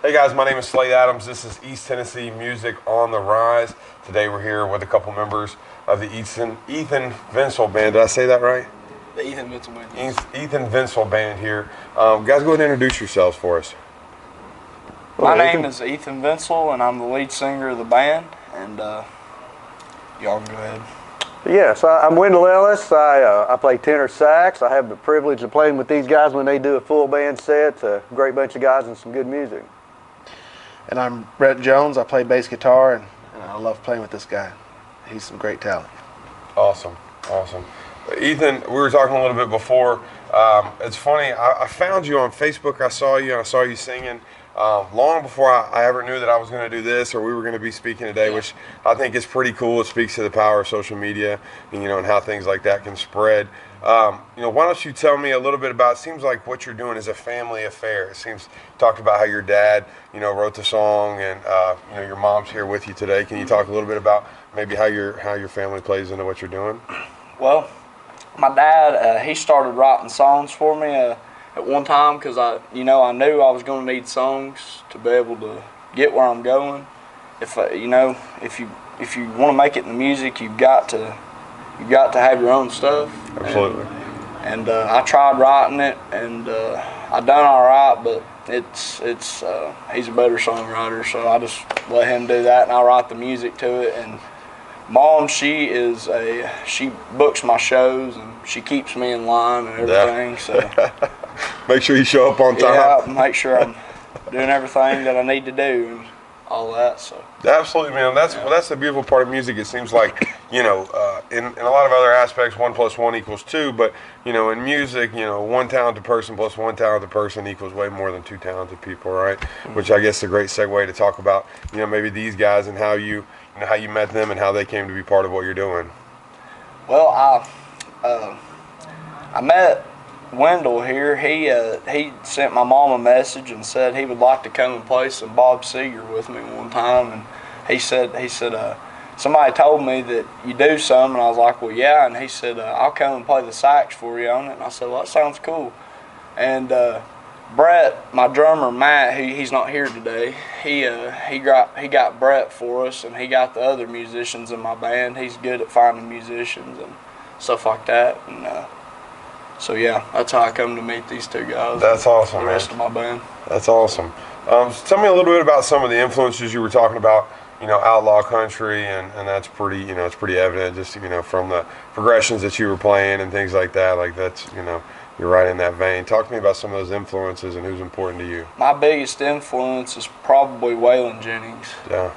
Hey guys, my name is Slade Adams. This is East Tennessee Music on the Rise. Today we're here with a couple members of the Ethan Vancil band. Did I say that right? The Ethan Vancil band. Ethan Vancil band here. Guys, go ahead and introduce yourselves for us. My name is Ethan Vancil, and I'm the lead singer of the band. And y'all can go ahead. Yes, I'm Wendell Ellis. I play tenor sax. I have the privilege of playing with these guys when they do a full band set. It's a great bunch of guys and some good music. And I'm Brett Jones. I play bass guitar, and I love playing with this guy. He's some great talent. Awesome. Ethan, we were talking a little bit before. It's funny, I found you on Facebook. I saw you singing. Long before I ever knew that I was going to do this or we were going to be speaking today, which I think is pretty cool. It speaks to the power of social media, and how things like that can spread. Why don't you tell me a little bit about? It seems like what you're doing is a family affair. It seems you talked about how your dad, wrote the song, and your mom's here with you today. Can you talk a little bit about maybe how your family plays into what you're doing? Well, my dad, he started writing songs for me. At one time, because I knew I was going to need songs to be able to get where I'm going. If you want to make it in the music, you've got to have your own stuff. Absolutely. And I tried writing it, and I done all right, but he's a better songwriter, so I just let him do that, and I write the music to it. And Mom, she books my shows, and she keeps me in line and everything. So. Make sure you show up on time. Yeah, make sure I'm doing everything that I need to do and all that. So absolutely, man. That's the beautiful part of music. It seems like in a lot of other aspects, 1 + 1 = 2. But in music, one talented person plus one talented person equals way more than two talented people, right? Mm-hmm. Which I guess is a great segue to talk about maybe these guys and how you met them and how they came to be part of what you're doing. Well, I met Wendell here. He sent my mom a message and said he would like to come and play some Bob Seger with me one time, and he said somebody told me that you do some, and I was like, well, yeah, and he said I'll come and play the sax for you on it, and I said, well, that sounds cool. And Brett, my drummer Matt, he's not here today, he got Brett for us, and he got the other musicians in my band. He's good at finding musicians and stuff like that, and so yeah, that's how I come to meet these two guys. That's awesome, the rest of my band. That's awesome. Tell me a little bit about some of the influences you were talking about. Outlaw country, and that's pretty. It's pretty evident just from the progressions that you were playing and things like that. Like that's you're right in that vein. Talk to me about some of those influences and who's important to you. My biggest influence is probably Waylon Jennings. Yeah.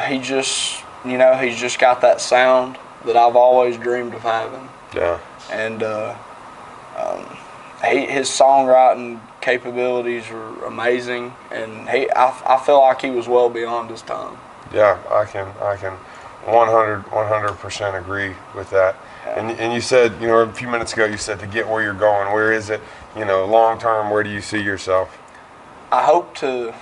He just he's just got that sound that I've always dreamed of having. Yeah. And his songwriting capabilities are amazing, and I feel like he was well beyond his time. Yeah, I can 100% agree with that. Yeah. And you said, a few minutes ago, you said to get where you're going. Where is it, long term? Where do you see yourself? I hope to,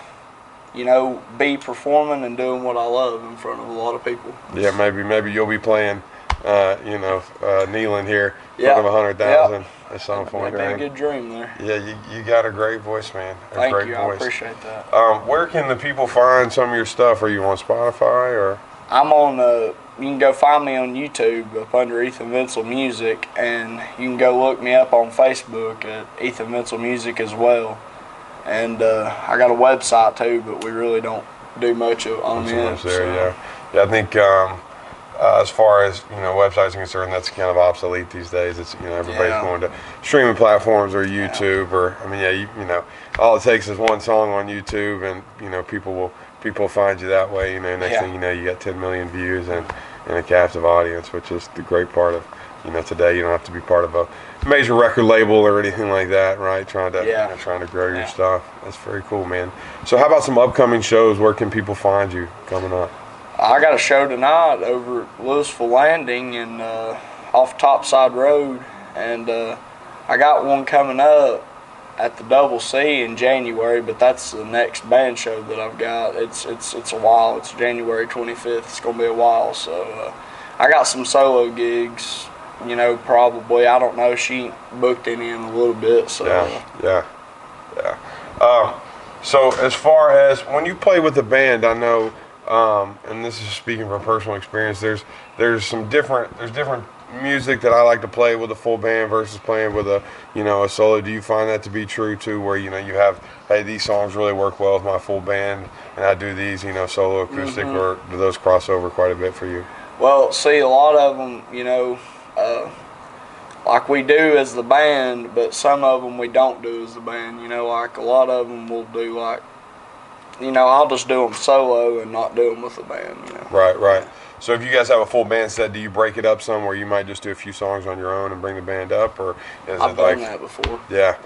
be performing and doing what I love in front of a lot of people. Yeah, maybe you'll be playing, kneeling here in front of 100,000. At some point, right? That'd be a good dream there. Yeah, you got a great voice, man. Thank you. Voice. I appreciate that. Where can the people find some of your stuff? Are you on Spotify or? I'm on. You can go find me on YouTube up under Ethan Vancil Music, and you can go look me up on Facebook at Ethan Vancil Music as well. And I got a website too, but we really don't do much on it. Yeah, I think. As far as websites are concerned, that's kind of obsolete these days. It's everybody's going to streaming platforms or YouTube or all it takes is one song on YouTube and people will find you that way. Next thing you know, you got 10 million views and a captive audience, which is the great part of today. You don't have to be part of a major record label or anything like that, right? Trying to grow your stuff. That's very cool, man. So how about some upcoming shows? Where can people find you coming up? I got a show tonight over at Louisville Landing and off Topside Road, and I got one coming up at the Double C in January, but that's the next band show that I've got. It's a while. It's January 25th. It's gonna be a while. So I got some solo gigs. Probably. I don't know. She booked any in a little bit. So yeah. So as far as when you play with the band, I know, and this is speaking from personal experience. There's different music that I like to play with a full band versus playing with a solo. Do you find that to be true too, where you have, hey, these songs really work well with my full band, and I do these solo acoustic, or do those cross over quite a bit for you? Well, see, a lot of them, like we do as the band, but some of them we don't do as the band. Like a lot of them we'll do I'll just do them solo and not do them with the band. Right. So if you guys have a full band set, do you break it up some where you might just do a few songs on your own and bring the band up, or is I've it done that before. Yeah.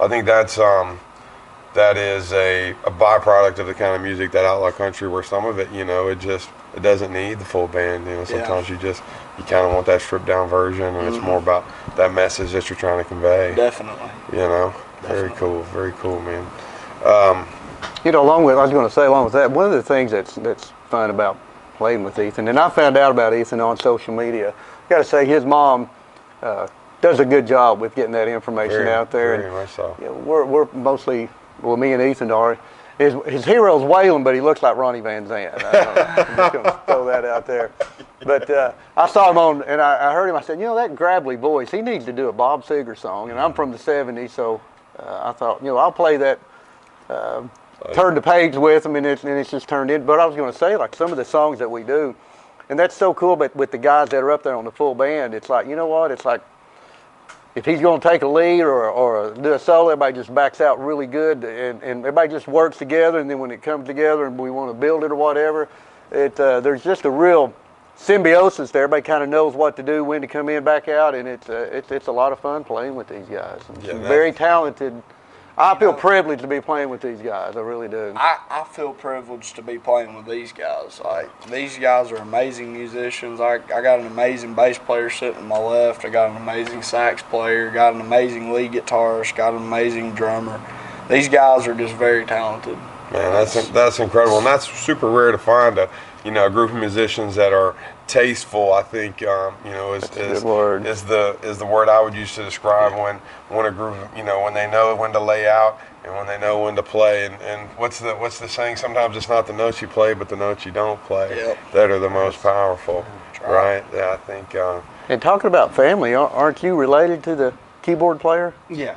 I think that is a byproduct of the kind of music that outlaw country, where some of it, it doesn't need the full band. Sometimes you kind of want that stripped down version, and it's more about that message that you're trying to convey. Definitely. Very cool, man. Along with that, one of the things that's fun about playing with Ethan, and I found out about Ethan on social media. I got to say, his mom does a good job with getting that information out there. Very much so. We're mostly, me and Ethan are. His hero's Waylon, but he looks like Ronnie Van Zant. I'm just going to throw that out there. But I saw him on, and I heard him. I said, that gravelly voice, he needs to do a Bob Seger song. And I'm from the '70s, so I thought, I'll play that. Turn the page with him, and it's just turned in. But I was going to say, like some of the songs that we do, and that's so cool. But with the guys that are up there on the full band, it's like, it's like if he's going to take a lead or do a solo, everybody just backs out really good, and everybody just works together. And then when it comes together and we want to build it or whatever, there's just a real symbiosis there. Everybody kind of knows what to do, when to come in, back out, and it's a lot of fun playing with these guys. Some very talented. I feel privileged to be playing with these guys. I really do. I feel privileged to be playing with these guys. Like, these guys are amazing musicians. I got an amazing bass player sitting to my left. I got an amazing sax player. Got an amazing lead guitarist. Got an amazing drummer. These guys are just very talented. Man, that's incredible, and that's super rare to find a group of musicians that are tasteful. I think is the word I would use to describe when a group, when they know when to lay out and when they know when to play. And what's the saying? Sometimes it's not the notes you play, but the notes you don't play that are the most powerful. Right? Yeah, I think. And talking about family, aren't you related to the keyboard player? Yeah.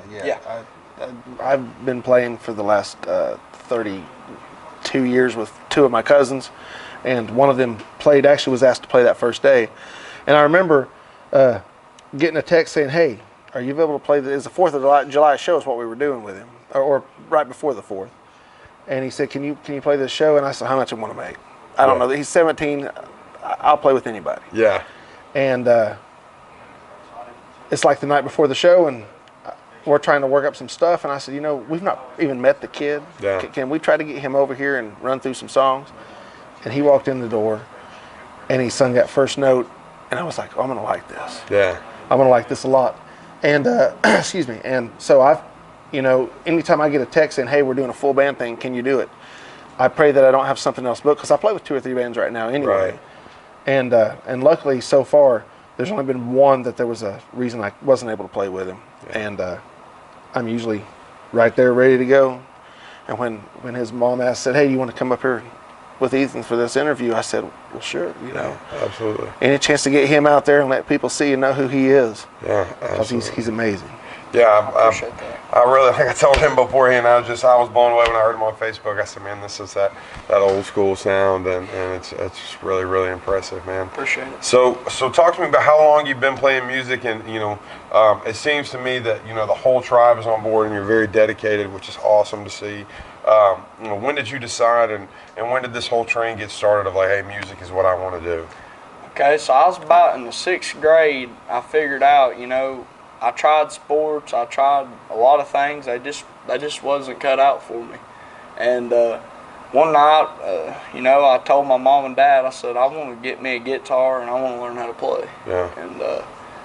I've been playing for the last 32 years with two of my cousins, and one of them was asked to play that first day. And I remember getting a text saying, "Hey, are you able to play it's the 4th of July show," is what we were doing with him, or right before the 4th. And he said, "Can you play this show?" And I said, "How much I want to make?" I don't know. He's 17. I'll play with anybody. Yeah. And it's like the night before the show, and we're trying to work up some stuff. And I said, we've not even met the kid. Yeah. Can we try to get him over here and run through some songs? And he walked in the door, and he sung that first note, and I was like, I'm going to like this. Yeah. I'm going to like this a lot. And, excuse me, and so anytime I get a text saying, hey, we're doing a full band thing, can you do it? I pray that I don't have something else booked, because I play with 2 or 3 bands right now anyway. Right. And luckily, so far, there's only been one that there was a reason I wasn't able to play with him. Yeah. And I'm usually right there ready to go. And when his mom said, hey, you want to come up here with Ethan for this interview, I said, well, sure, absolutely. Any chance to get him out there and let people see and know who he is. Yeah, because he's amazing. Yeah, I really think I told him beforehand. I was blown away when I heard him on Facebook. I said, man, this is that old school sound, and it's just really, really impressive, man. Appreciate it. So talk to me about how long you've been playing music, and it seems to me that the whole tribe is on board and you're very dedicated, which is awesome to see. When did you decide, and when did this whole train get started of like, hey, music is what I want to do? Okay, so I was about in the 6th grade. I figured out, I tried sports. I tried a lot of things. They just wasn't cut out for me. And one night, I told my mom and dad, I said, I want to get me a guitar and I want to learn how to play. Yeah. And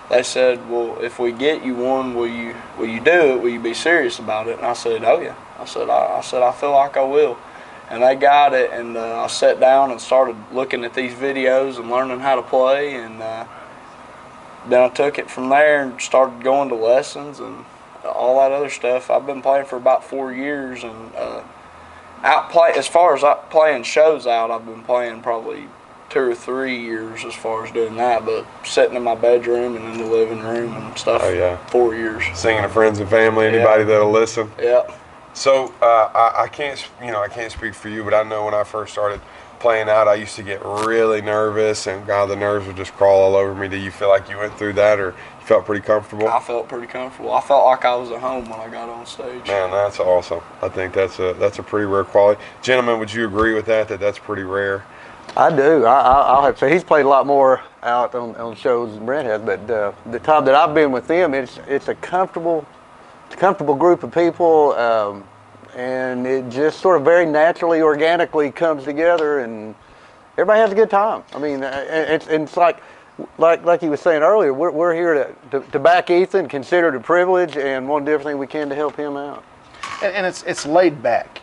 they said, well, if we get you one, will you do it? Will you be serious about it? And I said, oh yeah. I said, I feel like I will. And they got it, and I sat down and started looking at these videos and learning how to play, and then I took it from there and started going to lessons, and all that other stuff. I've been playing for about 4 years, and as far as playing shows out, I've been playing probably 2 or 3 years as far as doing that. But sitting in my bedroom and in the living room and stuff, 4 years. Singing to friends and family, anybody that'll listen. Yeah. So I can't speak for you, but I know when I first started playing out, I used to get really nervous, and God, the nerves would just crawl all over me. Do you feel like you went through that, or you felt pretty comfortable? I felt pretty comfortable. I felt like I was at home when I got on stage. Man, that's awesome. I think that's a pretty rare quality. Gentlemen, would you agree with that that's pretty rare? I do. I'll have to say he's played a lot more out on shows than Brent has, but the time that I've been with them, it's a comfortable group of people. And it just sort of very naturally, organically comes together, and everybody has a good time. I mean, it's like he was saying earlier, we're here to back Ethan, consider it a privilege, and want to do everything we can to help him out. And it's laid back.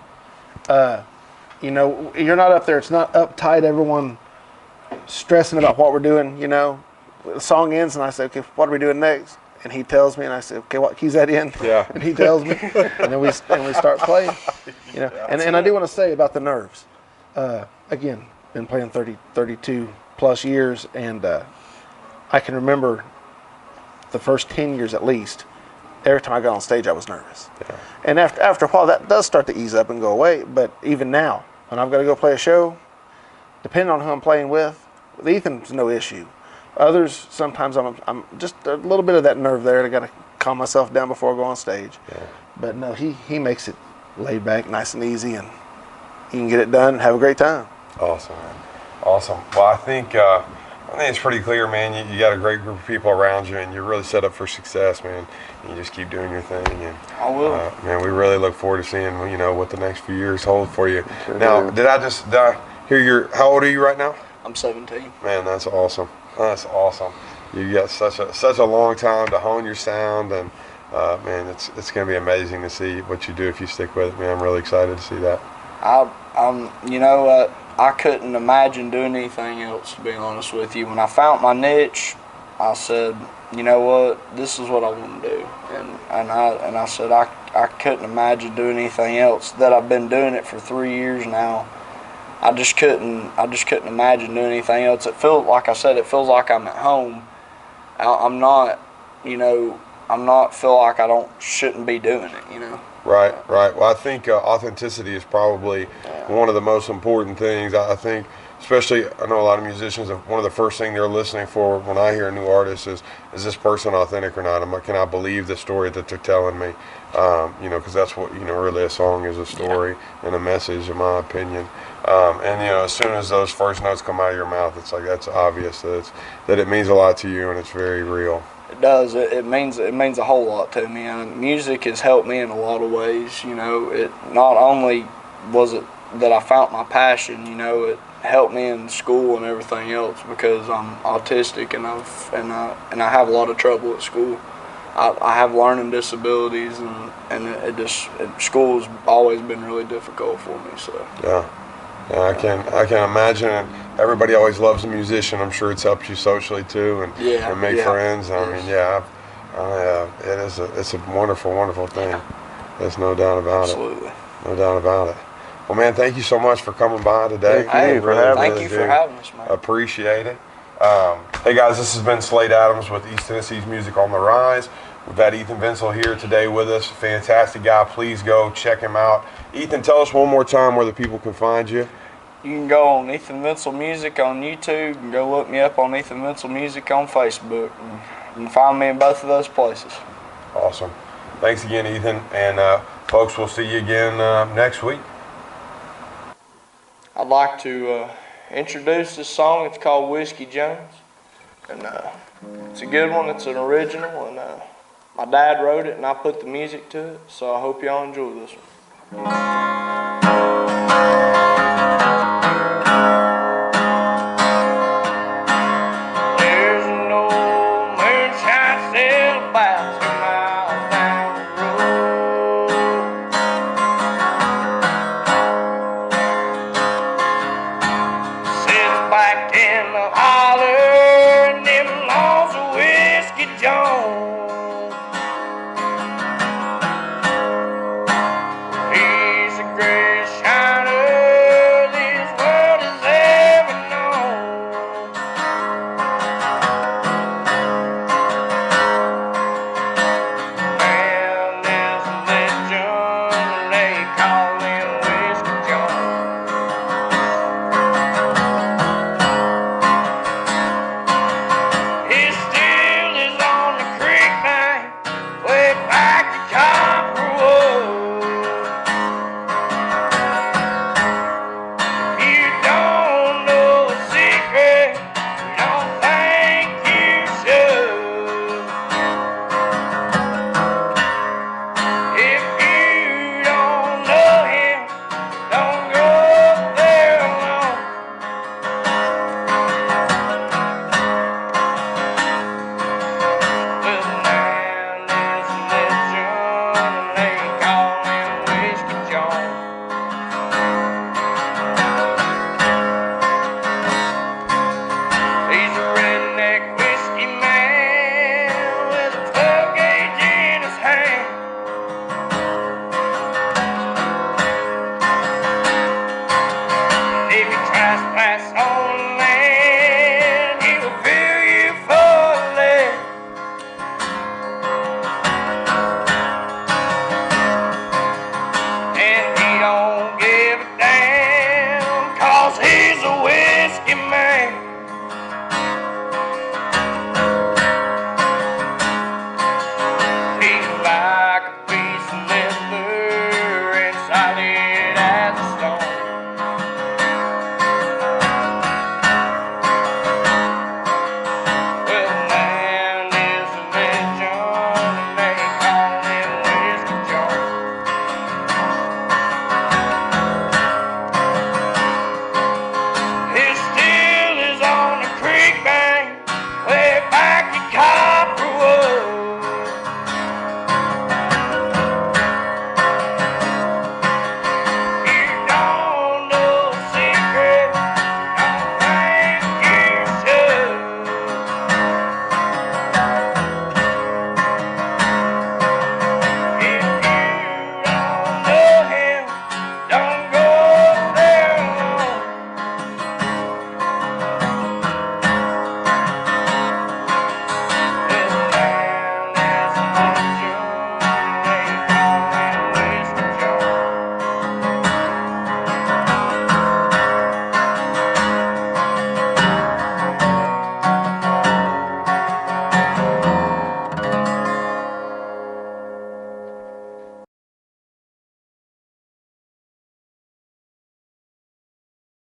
You know, you're not up there. It's not uptight. Everyone stressing about what we're doing. You know, the song ends, and I say, okay, what are we doing next? And he tells me, and I say, okay, what key's that in? Yeah. And he tells me, and then we start playing. You know, and I do want to say about the nerves. Again, been playing 32 plus years, and I can remember the first 10 years at least. Every time I got on stage, I was nervous. Yeah. And after a while, that does start to ease up and go away. But even now, when I've got to go play a show, depending on who I'm playing with Ethan's no issue. Others, sometimes I'm just a little bit of that nerve there. I got to calm myself down before I go on stage. Yeah. But no, he makes it laid back, nice and easy, and you can get it done and have a great time. Awesome, man. Awesome. Well, I think it's pretty clear, man. You got a great group of people around you, and you're really set up for success, man. You just keep doing your thing, and I will. Man, we really look forward to seeing what the next few years hold for you. Sure now, did I hear how old are you right now? I'm 17. Man, that's awesome. That's awesome. You got such a long time to hone your sound, and man, it's going to be amazing to see what you do if you stick with it, man. I'm really excited to see that. You know what? I couldn't imagine doing anything else, to be honest with you. When I found my niche, I said, you know what? This is what I want to do, and I said I couldn't imagine doing anything else. That I've been doing it for 3 years now. I just couldn't imagine doing anything else. It feels like I'm at home. I'm not feel like I shouldn't be doing it, Right. Well, I think authenticity is probably one of the most important things. I think, especially, I know a lot of musicians, one of the first things they're listening for when I hear a new artist is this person authentic or not? Can I believe the story that they're telling me? Because that's what, really a song is, a story and a message, in my opinion. And as soon as those first notes come out of your mouth, it's like that's obvious that it means a lot to you and it's very real. It does. It means a whole lot to me. And music has helped me in a lot of ways. It not only was it that I found my passion. It helped me in school and everything else because I'm autistic and I have a lot of trouble at school. I have learning disabilities and school's always been really difficult for me. So yeah. I can imagine. And everybody always loves a musician. I'm sure it's helped you socially too, and make friends. I mean, it's a wonderful, wonderful thing. There's no doubt about Absolutely. it. No doubt about it. Well, man, thank you so much for coming by today. Thank you for having us, man. Appreciate it. Hey guys, this has been Slade Adams with East Tennessee's Music on the Rise. We've had Ethan Vancil here today with us. Fantastic guy. Please go check him out. Ethan, tell us one more time where the people can find you. You can go on Ethan Vancil Music on YouTube and go look me up on Ethan Vancil Music on Facebook. And you can find me in both of those places. Awesome. Thanks again, Ethan. And folks, we'll see you again next week. I'd like to introduce this song. It's called Whiskey Jones. And it's a good one. It's an original. And my dad wrote it and I put the music to it. So I hope y'all enjoy this one.